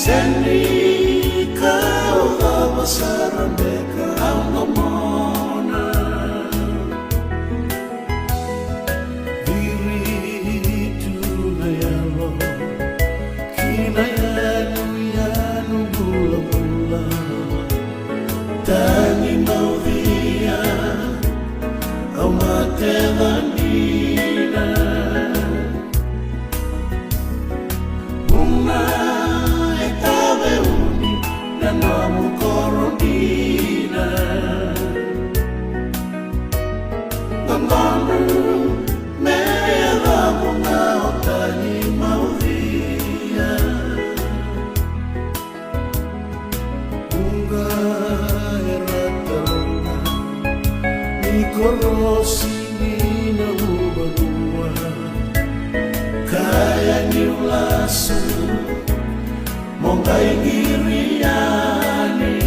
Seni kau besar beka almona diri tunayalo kinayanu yanu bula-bula tani mau dia au matelanina una etabe uni na nomu korodina Nandanu mea munga otani mau dia unga eratana nikorosi nina ubadua kaya niulasu mongai giriani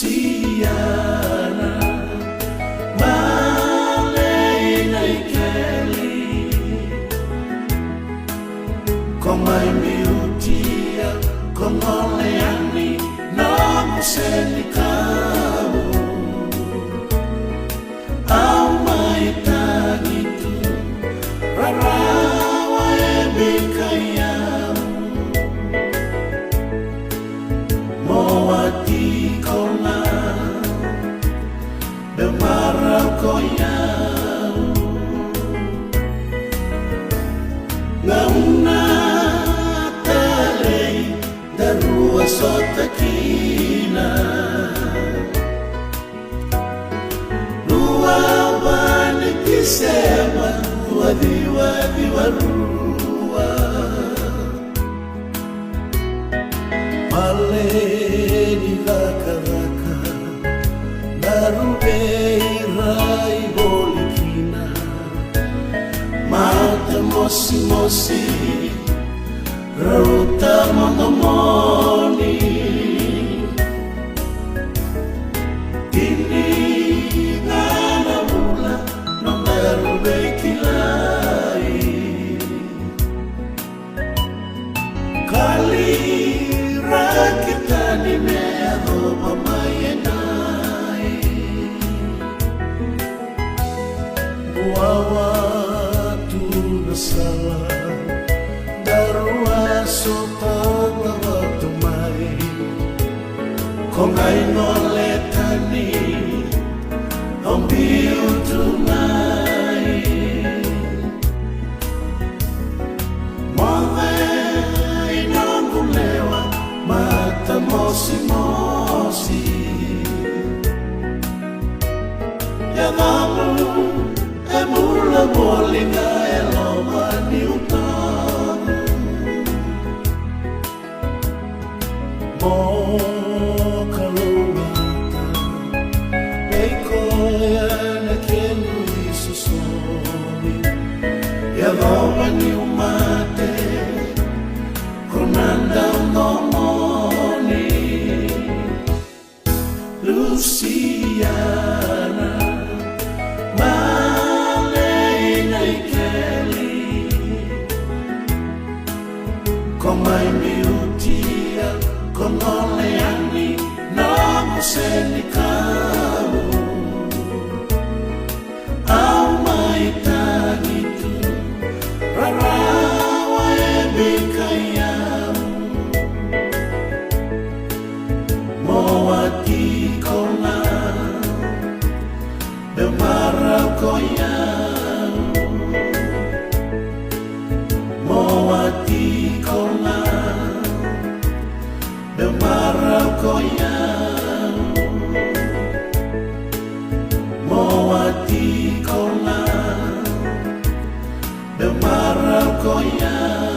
Luciana Malena Ikeli Komai miutia Kongoleani Namu senikamu Amai tagitu Rarawa ebikayamu Mowati kona Bemarau koyau Ngauna talei Darua sotakina Lua bani kisema Wadi warua Maleni raka-raka Narubeirai bolikina Mata mosi-mosi Rauta monomoni Ini ngana mula Nongarubei kilai Kali rakitani mea hopa mayenai Buawa tu nasala Darua sota bawa tumai Kongai noletani Ombiu tunai Mata mosi-mosi Ya namu Emula bolinga eloma ni utamu Mo kalungata Meiko ya na kenu isusoni Ya loma ni umate Konanda unomoni Luciana Malena Ikeli Komai miutia Kongoleani Namu senikamu Amai tagitu Rarawa ebikayamu Mowati kona Bemarau koyau Mowati kona Bemarau koyau Mowati kona Bemarau koyau